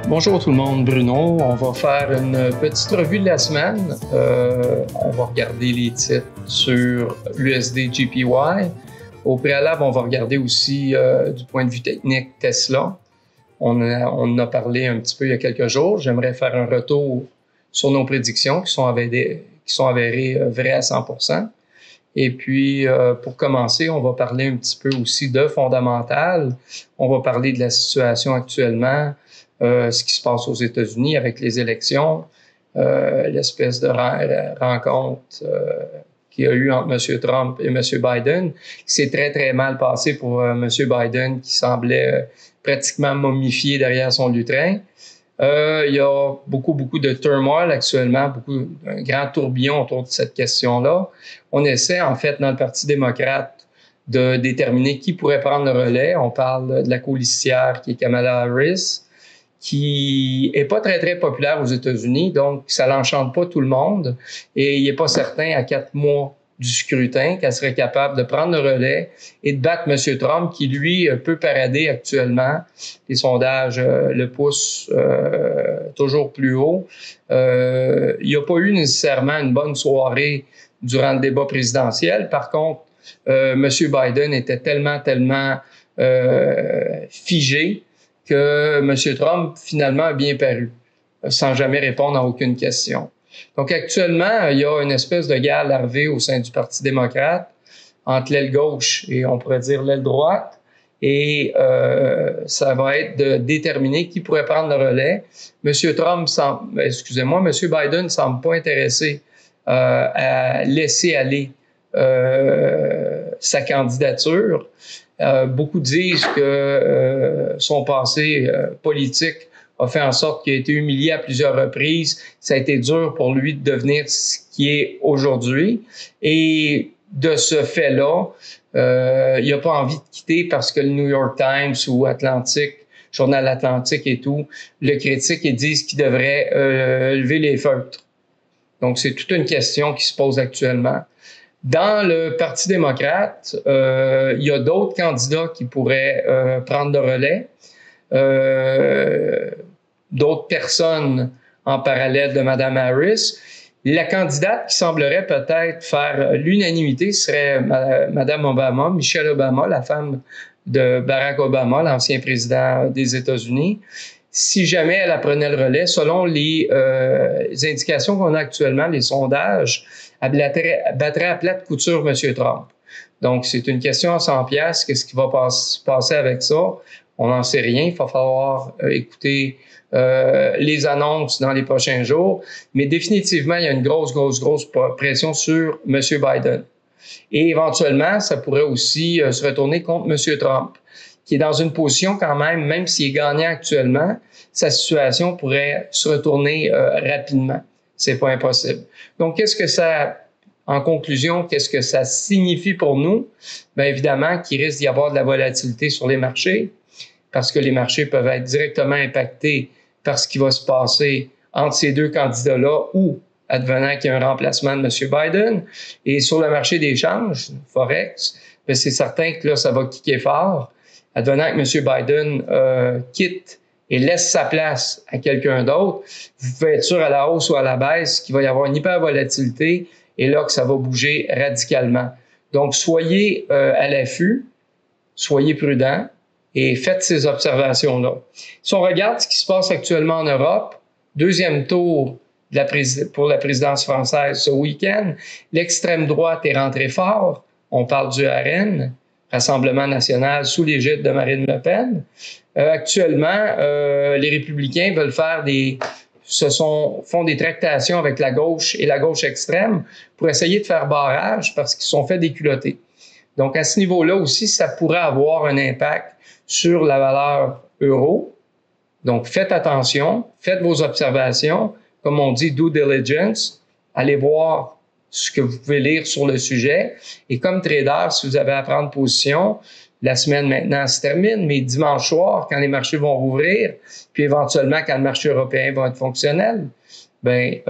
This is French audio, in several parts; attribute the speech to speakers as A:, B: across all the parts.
A: Bonjour tout le monde, Bruno. On va faire une petite revue de la semaine. On va regarder les titres sur l'USD JPY. Au préalable, on va regarder aussi du point de vue technique Tesla. On en a parlé un petit peu il y a quelques jours. J'aimerais faire un retour sur nos prédictions qui sont avérées vraies à 100%. Et puis, pour commencer, on va parler un petit peu aussi de fondamental. On va parler de la situation actuellement, ce qui se passe aux États-Unis avec les élections, l'espèce de rencontre qu'il y a eu entre M. Trump et M. Biden, qui s'est très, très mal passé pour M. Biden, qui semblait pratiquement momifié derrière son lutrin. Il y a beaucoup de turmoil actuellement, un grand tourbillon autour de cette question-là. On essaie, en fait, dans le Parti démocrate, de déterminer qui pourrait prendre le relais. On parle de la colistière qui est Kamala Harris, qui est pas très, très populaire aux États-Unis, donc ça l'enchante pas tout le monde. Et il est pas certain, à 4 mois du scrutin, qu'elle serait capable de prendre le relais et de battre M. Trump, qui, lui, peut parader actuellement. Les sondages le poussent toujours plus haut. Il n'y a pas eu nécessairement une bonne soirée durant le débat présidentiel. Par contre, M. Biden était tellement figé que M. Trump, finalement, a bien paru, sans jamais répondre à aucune question. Donc, actuellement, il y a une espèce de guerre larvée au sein du Parti démocrate entre l'aile gauche et, on pourrait dire, l'aile droite. Et ça va être de déterminer qui pourrait prendre le relais. M. Biden ne semble pas intéressé à laisser aller sa candidature. Beaucoup disent que son passé politique a fait en sorte qu'il a été humilié à plusieurs reprises. Ça a été dur pour lui de devenir ce qui est aujourd'hui. Et de ce fait-là, il n'a pas envie de quitter parce que le New York Times ou Journal Atlantique et tout, le critiquent et disent qu'il devrait lever les feutres. Donc, c'est toute une question qui se pose actuellement. Dans le Parti démocrate, il y a d'autres candidats qui pourraient prendre le relais. D'autres personnes en parallèle de Mme Harris. La candidate qui semblerait peut-être faire l'unanimité serait Mme Obama, Michelle Obama, la femme de Barack Obama, l'ancien président des États-Unis. Si jamais elle prenait le relais, selon les indications qu'on a actuellement, les sondages, elle battrait à plate couture M. Trump. Donc, c'est une question à 100 piastres. Qu'est-ce qui va passer avec ça? On n'en sait rien. Il va falloir écouter les annonces dans les prochains jours. Mais définitivement, il y a une grosse pression sur M. Biden. Et éventuellement, ça pourrait aussi se retourner contre M. Trump, qui est dans une position quand même s'il est gagnant actuellement, sa situation pourrait se retourner rapidement. C'est pas impossible. Donc, en conclusion, qu'est-ce que ça signifie pour nous? Bien évidemment qu'il risque d'y avoir de la volatilité sur les marchés, parce que les marchés peuvent être directement impactés par ce qui va se passer entre ces deux candidats-là ou advenant qu'il y a un remplacement de M. Biden. Et sur le marché des changes, Forex, bien, c'est certain que là, ça va kicker fort. Advenant que M. Biden quitte et laisse sa place à quelqu'un d'autre, vous pouvez être sûr à la hausse ou à la baisse qu'il va y avoir une hypervolatilité et là que ça va bouger radicalement. Donc, soyez à l'affût, soyez prudents et faites ces observations-là. Si on regarde ce qui se passe actuellement en Europe, deuxième tour pour la présidence française ce week-end, l'extrême droite est rentrée fort. On parle du RN, Rassemblement national sous l'égide de Marine Le Pen. Actuellement, les républicains veulent font des tractations avec la gauche et la gauche extrême pour essayer de faire barrage parce qu'ils sont fait déculotter. Donc, à ce niveau-là aussi, ça pourrait avoir un impact sur la valeur euro. Donc, faites attention, faites vos observations. Comme on dit, due diligence. Allez voir ce que vous pouvez lire sur le sujet. Et comme trader, si vous avez à prendre position, la semaine maintenant se termine, mais dimanche soir, quand les marchés vont rouvrir, puis éventuellement quand le marché européen va être fonctionnel, ben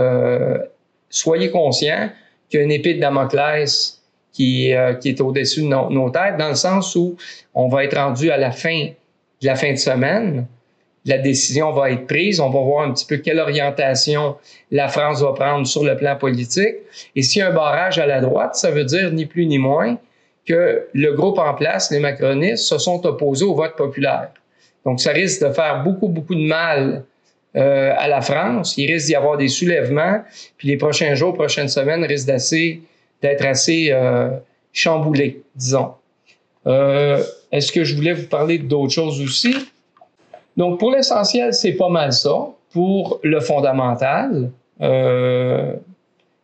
A: soyez conscients qu'il y a une épée de Damoclès qui est au-dessus de nos têtes, dans le sens où on va être rendu à la fin de semaine, la décision va être prise. On va voir un petit peu quelle orientation la France va prendre sur le plan politique. Et s'il y a un barrage à la droite, ça veut dire ni plus ni moins que le groupe en place, les macronistes, se sont opposés au vote populaire. Donc, ça risque de faire beaucoup de mal à la France. Il risque d'y avoir des soulèvements. Puis les prochains jours, prochaines semaines risquent d'être assez chamboulés, disons. Est-ce que je voulais vous parler d'autres choses aussi? Donc, pour l'essentiel, c'est pas mal ça. Pour le fondamental,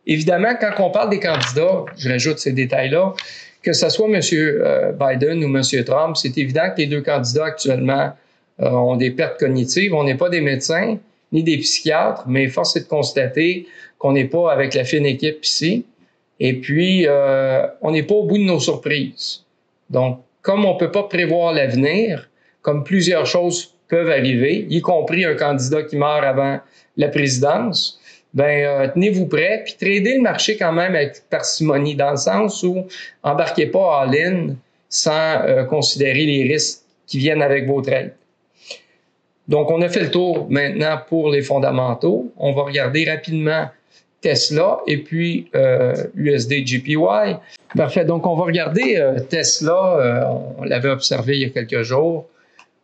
A: évidemment, quand on parle des candidats, je rajoute ces détails-là, que ce soit M. Biden ou M. Trump, c'est évident que les deux candidats actuellement ont des pertes cognitives. On n'est pas des médecins ni des psychiatres, mais force est de constater qu'on n'est pas avec la fine équipe ici. Et puis, on n'est pas au bout de nos surprises. Donc, comme on ne peut pas prévoir l'avenir, comme plusieurs choses peuvent arriver, y compris un candidat qui meurt avant la présidence, tenez-vous prêts, puis tradez le marché quand même avec parcimonie, dans le sens où embarquez pas all-in sans considérer les risques qui viennent avec vos trades. Donc, on a fait le tour maintenant pour les fondamentaux. On va regarder rapidement Tesla et puis USD JPY. Parfait. Donc, on va regarder Tesla. On l'avait observé il y a quelques jours.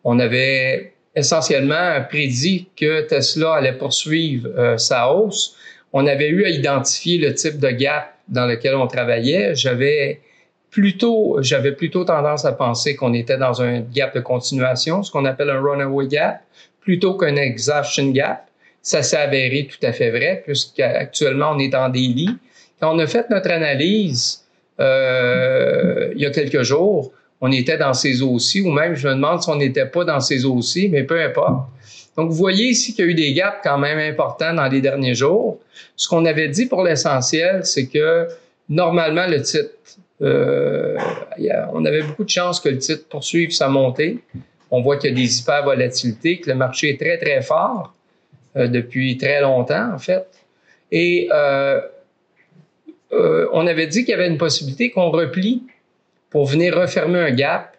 A: On avait essentiellement prédit que Tesla allait poursuivre sa hausse. On avait eu à identifier le type de gap dans lequel on travaillait. J'avais plutôt tendance à penser qu'on était dans un gap de continuation, ce qu'on appelle un runaway gap, plutôt qu'un exhaustion gap. Ça s'est avéré tout à fait vrai, puisqu'actuellement, on est en daily. Quand on a fait notre analyse il y a quelques jours, on était dans ces eaux-ci, ou même, je me demande si on n'était pas dans ces eaux-ci, mais peu importe. Donc, vous voyez ici qu'il y a eu des gaps quand même importants dans les derniers jours. Ce qu'on avait dit pour l'essentiel, c'est que normalement, le titre, on avait beaucoup de chances que le titre poursuive sa montée. On voit qu'il y a des hypervolatilités, que le marché est très, très fort depuis très longtemps, en fait. Et on avait dit qu'il y avait une possibilité qu'on replie pour venir refermer un gap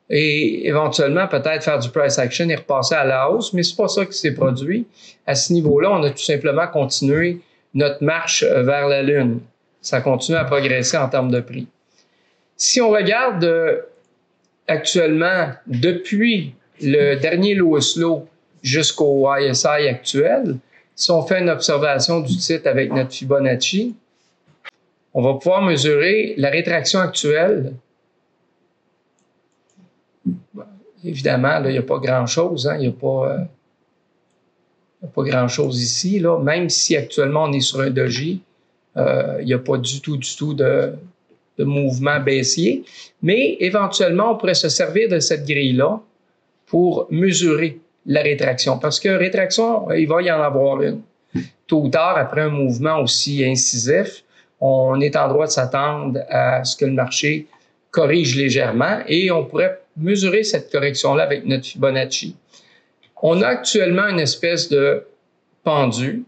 A: et éventuellement peut-être faire du price action et repasser à la hausse, mais c'est pas ça qui s'est produit. À ce niveau-là, on a tout simplement continué notre marche vers la Lune. Ça continue à progresser en termes de prix. Si on regarde actuellement, depuis le dernier lowest low jusqu'au ISI actuel, si on fait une observation du titre avec notre Fibonacci, on va pouvoir mesurer la rétraction actuelle. Évidemment, là, il n'y a pas grand-chose, hein, il n'y a pas grand-chose ici, là. Même si actuellement on est sur un doji, il n'y a pas du tout de mouvement baissier. Mais éventuellement, on pourrait se servir de cette grille-là pour mesurer la rétraction. Parce que rétraction, il va y en avoir une. Tôt ou tard, après un mouvement aussi incisif, on est en droit de s'attendre à ce que le marché corrige légèrement et on pourrait mesurer cette correction-là avec notre Fibonacci. On a actuellement une espèce de pendu.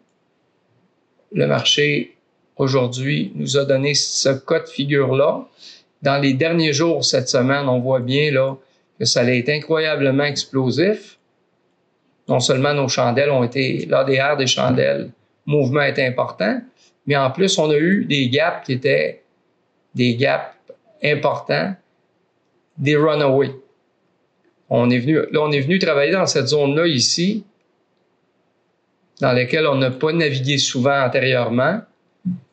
A: Le marché, aujourd'hui, nous a donné ce cas de figure-là. Dans les derniers jours, cette semaine, on voit bien là que ça a été incroyablement explosif. Non seulement nos chandelles ont été, l'ADR des chandelles, le mouvement est important, mais en plus, on a eu des gaps qui étaient des gaps importants, des runaways. On est venu travailler dans cette zone-là ici, dans laquelle on n'a pas navigué souvent antérieurement.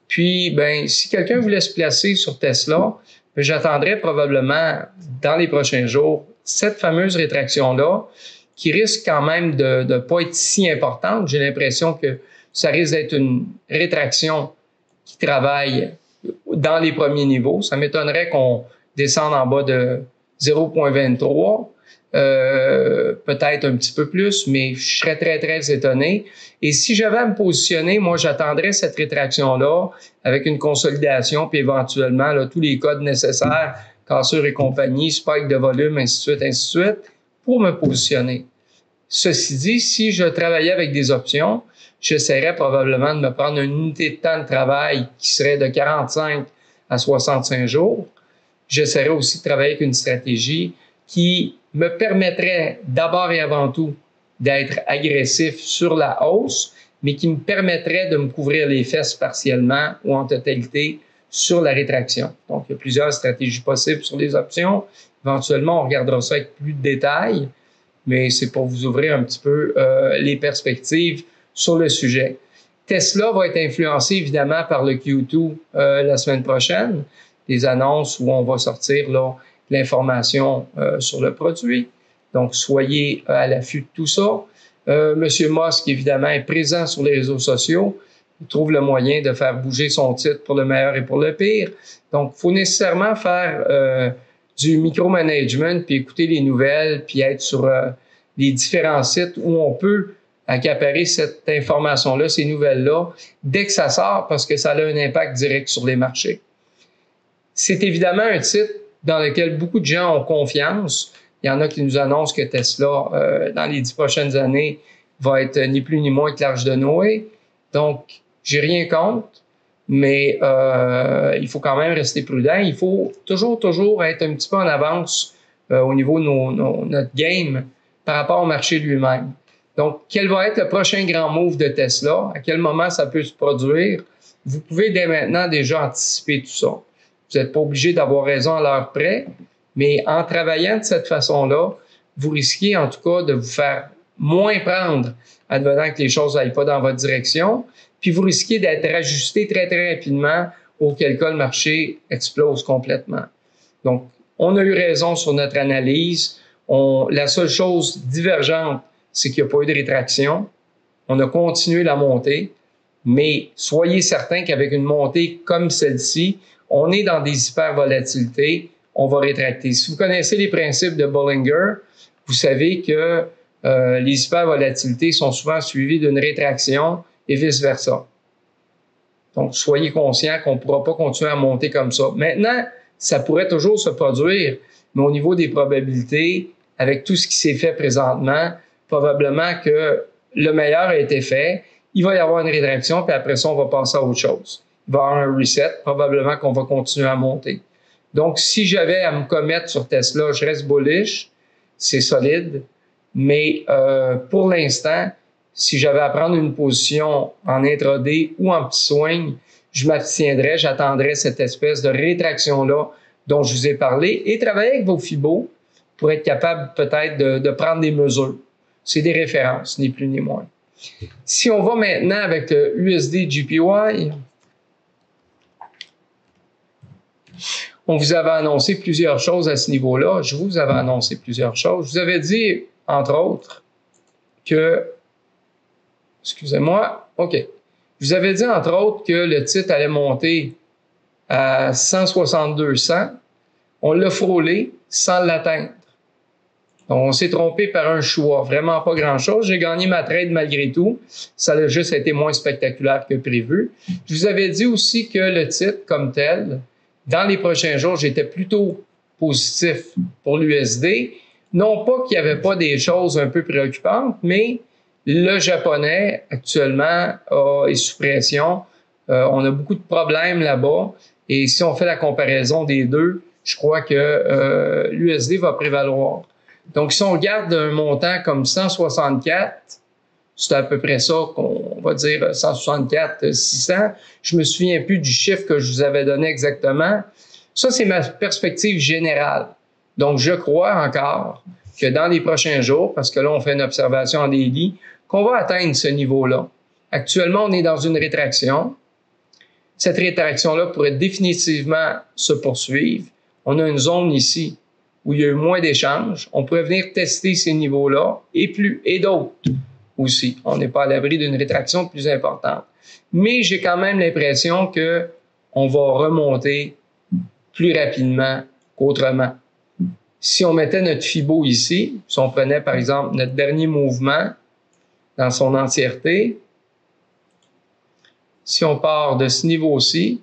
A: Puis, si quelqu'un voulait se placer sur Tesla, j'attendrais probablement dans les prochains jours cette fameuse rétraction-là, qui risque quand même de ne pas être si importante. J'ai l'impression que ça risque d'être une rétraction qui travaille dans les premiers niveaux. Ça m'étonnerait qu'on descende en bas de 0,23, peut-être un petit peu plus, mais je serais très, très étonné. Et si j'avais à me positionner, moi, j'attendrais cette rétraction-là avec une consolidation, puis éventuellement, là, tous les codes nécessaires, cassure et compagnie, spike de volume, ainsi de suite, pour me positionner. Ceci dit, si je travaillais avec des options, j'essaierais probablement de me prendre une unité de temps de travail qui serait de 45 à 65 jours. J'essaierais aussi de travailler avec une stratégie qui me permettrait d'abord et avant tout d'être agressif sur la hausse, mais qui me permettrait de me couvrir les fesses partiellement ou en totalité sur la rétraction. Donc, il y a plusieurs stratégies possibles sur les options. Éventuellement, on regardera ça avec plus de détails, mais c'est pour vous ouvrir un petit peu les perspectives sur le sujet. Tesla va être influencé évidemment par le Q2 la semaine prochaine, des annonces où on va sortir là l'information sur le produit. Donc, soyez à l'affût de tout ça. Monsieur Musk, évidemment, est présent sur les réseaux sociaux. Il trouve le moyen de faire bouger son titre pour le meilleur et pour le pire. Donc, il faut nécessairement faire du micromanagement, puis écouter les nouvelles, puis être sur les différents sites où on peut accaparer cette information-là, ces nouvelles-là, dès que ça sort, parce que ça a un impact direct sur les marchés. C'est évidemment un titre dans lequel beaucoup de gens ont confiance. Il y en a qui nous annoncent que Tesla, dans les 10 prochaines années, va être ni plus ni moins que l'Arche de Noé. Donc, j'ai rien contre, mais il faut quand même rester prudent. Il faut toujours être un petit peu en avance au niveau de notre game par rapport au marché lui-même. Donc, quel va être le prochain grand move de Tesla? À quel moment ça peut se produire? Vous pouvez dès maintenant déjà anticiper tout ça. Vous n'êtes pas obligé d'avoir raison à l'heure près, mais en travaillant de cette façon-là, vous risquez en tout cas de vous faire moins prendre, advenant que les choses n'aillent pas dans votre direction, puis vous risquez d'être ajusté très rapidement, auquel cas le marché explose complètement. Donc, on a eu raison sur notre analyse. La seule chose divergente, c'est qu'il n'y a pas eu de rétraction. On a continué la montée, mais soyez certains qu'avec une montée comme celle-ci, on est dans des hypervolatilités, on va rétracter. Si vous connaissez les principes de Bollinger, vous savez que les hypervolatilités sont souvent suivies d'une rétraction et vice-versa. Donc, soyez conscients qu'on ne pourra pas continuer à monter comme ça. Maintenant, ça pourrait toujours se produire, mais au niveau des probabilités, avec tout ce qui s'est fait présentement, probablement que le meilleur a été fait. Il va y avoir une rétraction, puis après ça, on va passer à autre chose. Il va y avoir un reset, probablement qu'on va continuer à monter. Donc, si j'avais à me commettre sur Tesla, je reste bullish, c'est solide, mais pour l'instant, si j'avais à prendre une position en intraday ou en petit swing, je m'abstiendrais, j'attendrais cette espèce de rétraction-là dont je vous ai parlé et travailler avec vos FIBO pour être capable peut-être de prendre des mesures. C'est des références, ni plus ni moins. Si on va maintenant avec le USD JPY, on vous avait annoncé plusieurs choses à ce niveau-là. Je vous avais annoncé plusieurs choses. Je vous avais dit, entre autres, que... Excusez-moi. OK. Je vous avais dit, entre autres, que le titre allait monter à 162,100. On l'a frôlé sans l'atteindre. Donc, on s'est trompé par un choix. Vraiment pas grand-chose. J'ai gagné ma trade malgré tout. Ça a juste été moins spectaculaire que prévu. Je vous avais dit aussi que le titre, comme tel, dans les prochains jours, j'étais plutôt positif pour l'USD. Non pas qu'il n'y avait pas des choses un peu préoccupantes, mais le japonais, actuellement, est sous pression. On a beaucoup de problèmes là-bas. Et si on fait la comparaison des deux, je crois que l'USD va prévaloir. Donc, si on regarde un montant comme 164, c'est à peu près ça qu'on va dire 164 600. Je me souviens plus du chiffre que je vous avais donné exactement. Ça, c'est ma perspective générale. Donc, je crois encore que dans les prochains jours, parce que là, on fait une observation en daily, qu'on va atteindre ce niveau-là. Actuellement, on est dans une rétraction. Cette rétraction-là pourrait définitivement se poursuivre. On a une zone ici où il y a eu moins d'échanges. On pourrait venir tester ces niveaux-là et d'autres aussi. On n'est pas à l'abri d'une rétraction plus importante. Mais j'ai quand même l'impression que on va remonter plus rapidement qu'autrement. Si on mettait notre FIBO ici, si on prenait par exemple notre dernier mouvement dans son entièreté, si on part de ce niveau-ci,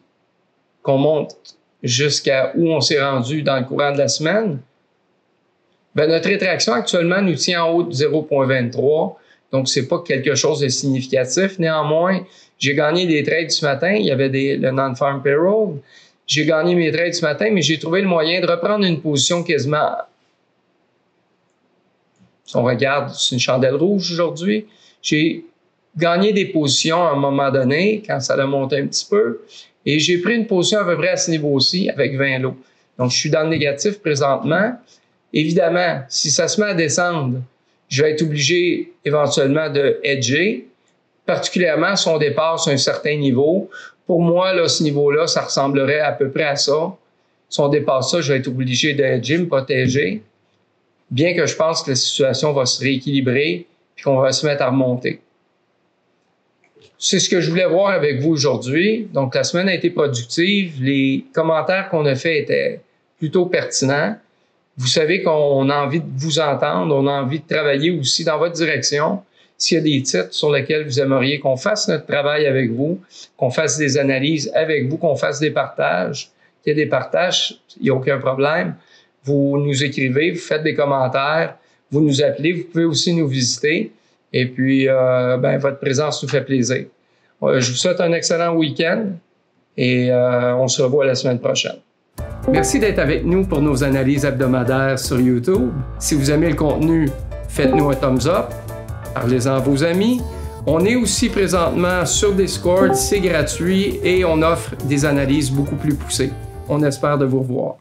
A: qu'on monte jusqu'à où on s'est rendu dans le courant de la semaine, ben notre rétraction actuellement nous tient en haut de 0,23. Donc, c'est pas quelque chose de significatif. Néanmoins, j'ai gagné des trades ce matin. Il y avait le non-farm payroll. J'ai gagné mes trades ce matin, mais j'ai trouvé le moyen de reprendre une position quasiment Si on regarde, c'est une chandelle rouge aujourd'hui. J'ai gagné des positions à un moment donné, quand ça a monté un petit peu, et j'ai pris une position à peu près à ce niveau-ci avec 20 lots. Donc, je suis dans le négatif présentement. Évidemment, si ça se met à descendre, je vais être obligé éventuellement de hedger, particulièrement si on dépasse un certain niveau. Pour moi, là, ce niveau-là, ça ressemblerait à peu près à ça. Si on dépasse ça, je vais être obligé de hedger, me protéger, bien que je pense que la situation va se rééquilibrer et qu'on va se mettre à remonter. C'est ce que je voulais voir avec vous aujourd'hui. Donc, la semaine a été productive. Les commentaires qu'on a faits étaient plutôt pertinents. Vous savez qu'on a envie de vous entendre, on a envie de travailler aussi dans votre direction. S'il y a des titres sur lesquels vous aimeriez qu'on fasse notre travail avec vous, qu'on fasse des analyses avec vous, qu'on fasse des partages, qu'il y ait des partages, il n'y a aucun problème. Vous nous écrivez, vous faites des commentaires, vous nous appelez, vous pouvez aussi nous visiter. Et puis, votre présence nous fait plaisir. Je vous souhaite un excellent week-end et on se revoit la semaine prochaine. Merci d'être avec nous pour nos analyses hebdomadaires sur YouTube. Si vous aimez le contenu, faites-nous un thumbs up, parlez-en à vos amis. On est aussi présentement sur Discord, c'est gratuit et on offre des analyses beaucoup plus poussées. On espère de vous revoir.